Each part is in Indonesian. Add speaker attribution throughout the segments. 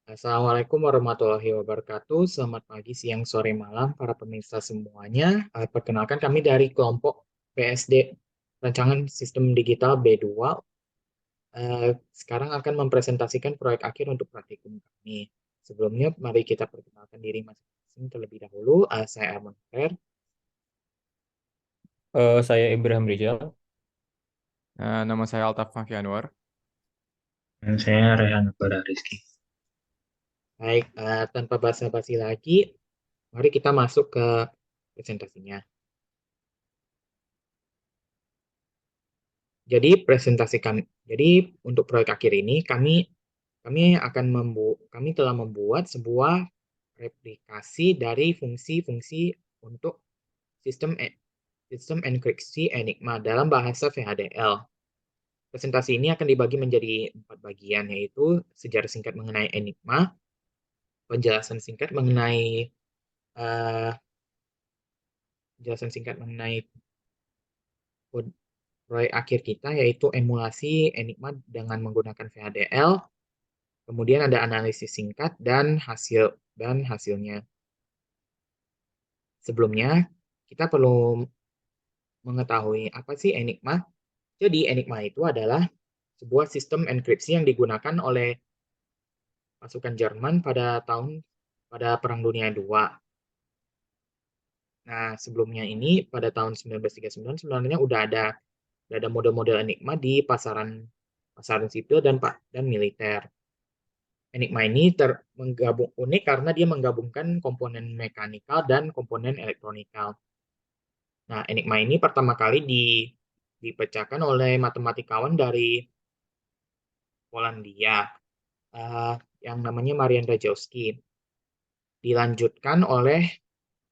Speaker 1: Assalamualaikum warahmatullahi wabarakatuh. Selamat pagi, siang, sore, malam para pemirsa semuanya. Perkenalkan kami dari kelompok PSD Rancangan Sistem Digital B2. Sekarang akan mempresentasikan proyek akhir untuk praktikum kami. Sebelumnya, mari kita perkenalkan diri masing-masing terlebih dahulu. Saya Arman Fer.
Speaker 2: Saya Ibrahim Rizal.
Speaker 3: Nama saya Altaf Mafi Anwar.
Speaker 4: Dan saya Rehan Bara Rizky.
Speaker 1: Baik, tanpa basa-basi lagi, mari kita masuk ke presentasinya. Jadi untuk proyek akhir ini kami telah membuat sebuah replikasi dari fungsi-fungsi untuk sistem sistem enkripsi Enigma dalam bahasa VHDL. Presentasi ini akan dibagi menjadi 4 bagian, yaitu sejarah singkat mengenai Enigma, penjelasan singkat mengenai uh, proyek akhir kita, yaitu emulasi Enigma dengan menggunakan VHDL. Kemudian ada analisis singkat dan hasilnya. Sebelumnya, kita perlu mengetahui apa sih Enigma. Jadi, Enigma itu adalah sebuah sistem enkripsi yang digunakan oleh pasukan Jerman pada Perang Dunia II. Nah, sebelumnya ini pada tahun 1939 sebenarnya udah ada model-model Enigma di pasaran sipil dan militer. Enigma ini unik karena dia menggabungkan komponen mekanikal dan komponen elektronikal. Nah, Enigma ini pertama kali dipecahkan oleh matematikawan dari Polandia, yang namanya Marian Rajkowski. Dilanjutkan oleh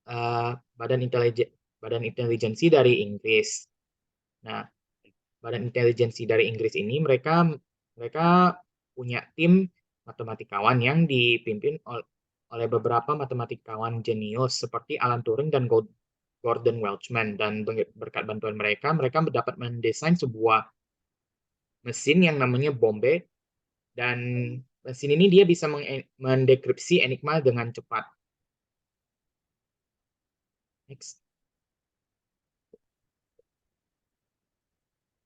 Speaker 1: uh, Badan Intelijensi dari Inggris. Nah, Badan Intelijensi dari Inggris ini mereka punya tim matematikawan yang dipimpin oleh beberapa matematikawan jenius seperti Alan Turing dan Gordon Welchman, dan berkat bantuan mereka dapat mendesain sebuah mesin yang namanya Bombe, dan mesin ini dia bisa mendekripsi Enigma dengan cepat. Next.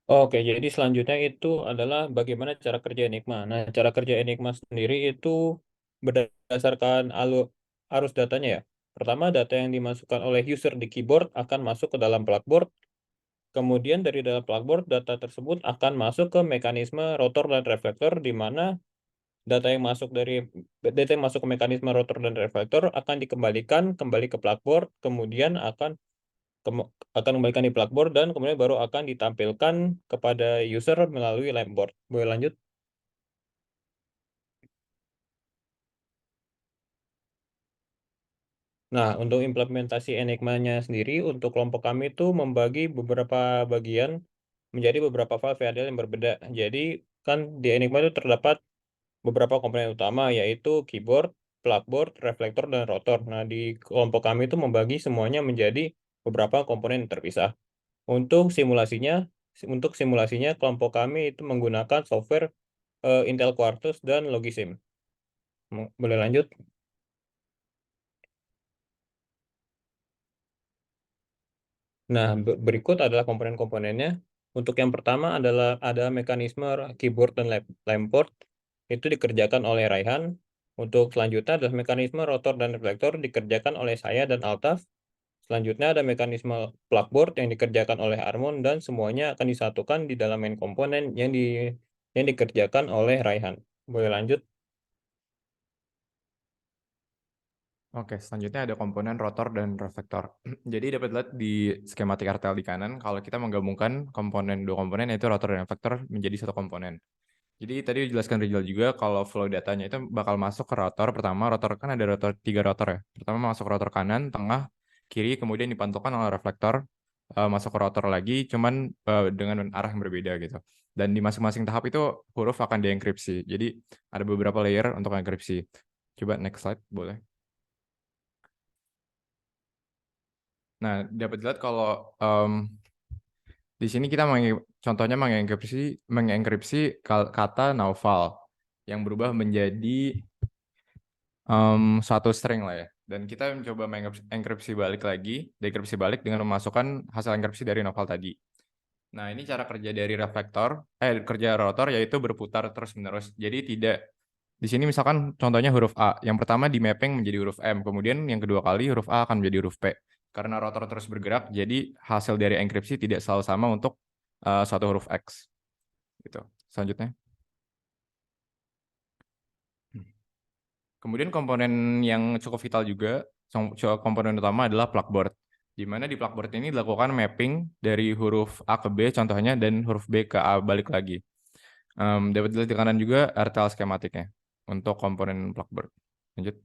Speaker 2: Oke, jadi selanjutnya itu adalah bagaimana cara kerja Enigma. Nah, cara kerja Enigma sendiri itu berdasarkan arus datanya ya. Pertama, data yang dimasukkan oleh user di keyboard akan masuk ke dalam plugboard. Kemudian dari dalam plugboard, data tersebut akan masuk ke mekanisme rotor dan reflektor, di mana data yang masuk ke mekanisme rotor dan reflektor akan dikembalikan kembali ke plugboard, kemudian akan kembalikan di plugboard dan kemudian baru akan ditampilkan kepada user melalui Lampboard. Boleh lanjut? Nah, untuk implementasi Enigma-nya sendiri, untuk kelompok kami itu membagi beberapa bagian menjadi beberapa file VHDL yang berbeda. Jadi, kan di Enigma itu terdapat beberapa komponen utama, yaitu keyboard, plugboard, reflektor, dan rotor. Nah, di kelompok kami itu membagi semuanya menjadi beberapa komponen yang terpisah. Untuk simulasinya, kelompok kami itu menggunakan software Intel Quartus dan Logisim. Boleh lanjut? Nah, berikut adalah komponen-komponennya. Untuk yang pertama adalah ada mekanisme keyboard dan lampboard. Itu dikerjakan oleh Raihan. Untuk selanjutnya adalah mekanisme rotor dan reflektor dikerjakan oleh saya dan Altaf. Selanjutnya ada mekanisme plugboard yang dikerjakan oleh Armon, dan semuanya akan disatukan di dalam main komponen yang dikerjakan oleh Raihan. Boleh lanjut?
Speaker 3: Oke, selanjutnya ada komponen rotor dan reflektor. Jadi dapat lihat di skematik RTL di kanan, kalau kita menggabungkan dua komponen yaitu rotor dan reflektor menjadi satu komponen. Jadi tadi dijelaskan Rizal juga kalau flow datanya itu bakal masuk ke rotor. Pertama, rotor kan ada tiga rotor ya. Pertama masuk ke rotor kanan, tengah, kiri, kemudian dipantulkan oleh reflektor masuk ke rotor lagi, cuman dengan arah yang berbeda gitu. Dan di masing-masing tahap itu huruf akan dienkripsi. Jadi ada beberapa layer untuk enkripsi. Coba next slide boleh. Nah, dapat dilihat kalau di sini kita contohnya mengenkripsi kata Naufal yang berubah menjadi satu string lah ya. Dan kita mencoba mengenkripsi balik lagi, dekripsi balik dengan memasukkan hasil enkripsi dari novel tadi. Nah, ini cara kerja dari kerja rotor yaitu berputar terus-menerus. Jadi tidak di sini misalkan contohnya huruf A, yang pertama di mapping menjadi huruf M, kemudian yang kedua kali huruf A akan menjadi huruf P. Karena rotor terus bergerak, jadi hasil dari enkripsi tidak selalu sama untuk suatu huruf X. Gitu. Selanjutnya. Kemudian komponen yang cukup vital juga, komponen utama adalah plugboard. Di mana di plugboard ini dilakukan mapping dari huruf A ke B contohnya dan huruf B ke A balik lagi. Dapat dilihat di kanan juga RTL skematiknya untuk komponen plugboard. Lanjut.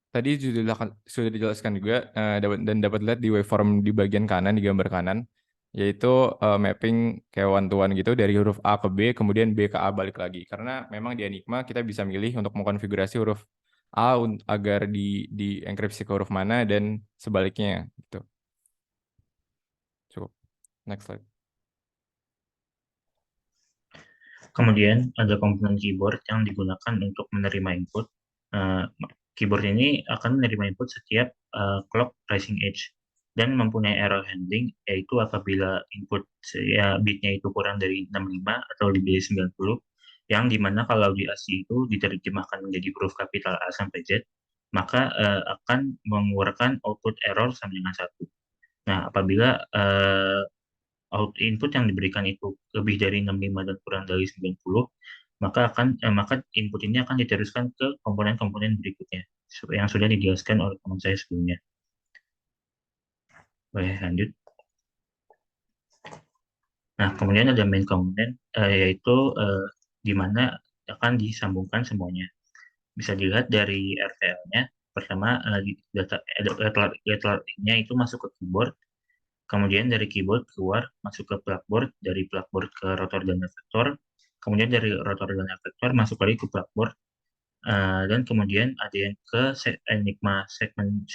Speaker 3: Tadi sudah dijelaskan juga dan dapat lihat di waveform di bagian kanan, di gambar kanan, yaitu mapping kayak one-to-one gitu dari huruf A ke B, kemudian B ke A balik lagi. Karena memang di Enigma kita bisa milih untuk mengkonfigurasi huruf A agar di enkripsi ke huruf mana dan sebaliknya gitu. Cukup. Next slide.
Speaker 4: Kemudian ada komponen keyboard yang digunakan untuk menerima input. Keyboard ini akan menerima input setiap clock rising edge dan mempunyai error handling, yaitu apabila input bitnya itu kurang dari 65 atau lebih dari 90, yang dimana kalau di ASCII itu diterjemahkan menjadi huruf kapital A sampai Z, maka akan mengeluarkan output error sama dengan 1. Nah, apabila input yang diberikan itu lebih dari 65 dan kurang dari 90, maka input ini akan diteruskan ke komponen-komponen berikutnya yang sudah dijelaskan oleh teman saya sebelumnya. Boleh lanjut. Nah, kemudian ada main komponen yaitu di mana akan disambungkan semuanya. Bisa dilihat dari RTL-nya. Pertama, letter-nya itu masuk ke keyboard. Kemudian dari keyboard keluar masuk ke plugboard, dari plugboard ke rotor dan efektor. Kemudian dari rotor dan efektor masuk lagi ke plugboard. Dan kemudian ada yang ke Enigma 16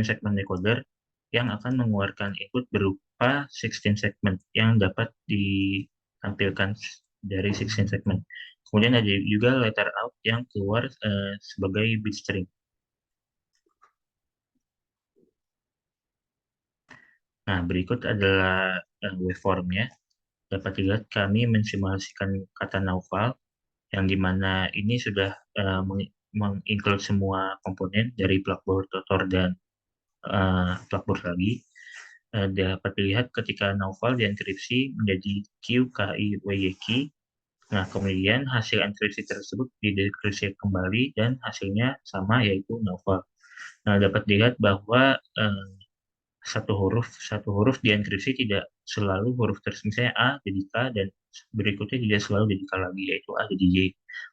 Speaker 4: segment decoder yang akan mengeluarkan input berupa 16 segment yang dapat ditampilkan dari 16 segment. Kemudian ada juga letter out yang keluar sebagai bit string. Nah, berikut adalah waveformnya. Dapat dilihat kami mensimulasikan kata naufal, yang dimana ini sudah menginclude semua komponen dari plugboard, rotor, dan plugboard lagi. Dapat dilihat ketika naufal dienkripsi menjadi Q, KI, WY, key. Nah, kemudian hasil enkripsi tersebut didekripsi kembali dan hasilnya sama, yaitu naufal. Nah, dapat dilihat bahwa satu huruf dienkripsi tidak selalu huruf tersebut, misalnya A jadi K dan berikutnya tidak selalu jadi K lagi, yaitu A jadi Y,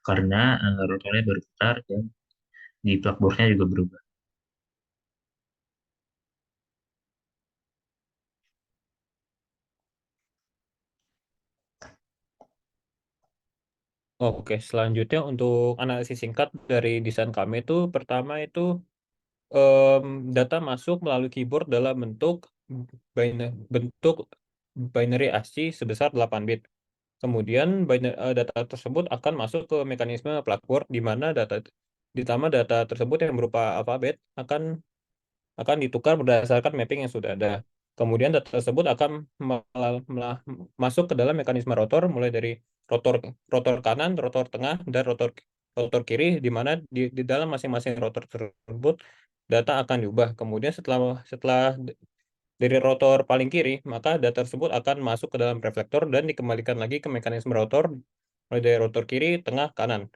Speaker 4: karena rotornya berputar dan di plugboardnya juga berubah.
Speaker 2: Oke, selanjutnya untuk analisis singkat dari desain kami itu pertama itu data masuk melalui keyboard dalam bentuk binary ASCII sebesar 8 bit. Kemudian data tersebut akan masuk ke mekanisme plugboard di mana data tersebut yang berupa alfabet akan ditukar berdasarkan mapping yang sudah ada. Kemudian data tersebut akan masuk ke dalam mekanisme rotor mulai dari rotor kanan, rotor tengah, dan rotor kiri, di mana di dalam masing-masing rotor tersebut data akan diubah. Kemudian setelah dari rotor paling kiri, maka data tersebut akan masuk ke dalam reflektor dan dikembalikan lagi ke mekanisme rotor mulai dari rotor kiri, tengah, kanan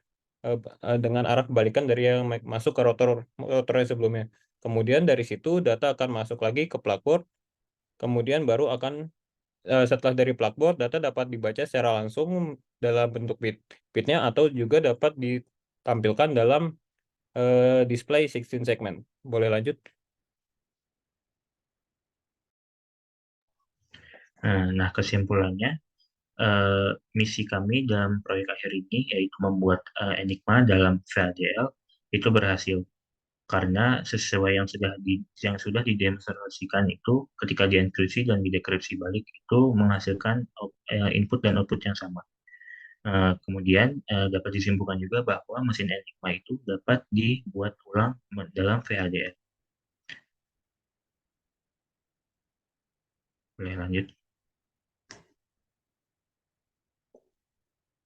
Speaker 2: dengan arah kebalikan dari yang masuk ke rotor yang sebelumnya. Kemudian dari situ data akan masuk lagi ke plugboard. Kemudian baru akan setelah dari plugboard data dapat dibaca secara langsung dalam bentuk bitnya atau juga dapat ditampilkan dalam display 16 segment. Boleh lanjut?
Speaker 4: Nah, kesimpulannya, misi kami dalam proyek akhir ini yaitu membuat Enigma dalam VHDL itu berhasil. Karena sesuai yang sudah didemonstrasikan itu, ketika dienkripsi dan didekripsi balik itu menghasilkan input dan output yang sama. Kemudian dapat disimpulkan juga bahwa mesin Enigma itu dapat dibuat ulang dalam VHDL. Boleh lanjut.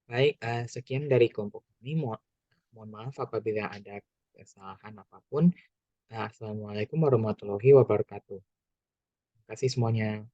Speaker 1: Baik, sekian dari kelompok kami. Mohon maaf apabila ada kesalahan apapun. Assalamualaikum warahmatullahi wabarakatuh. Terima kasih semuanya.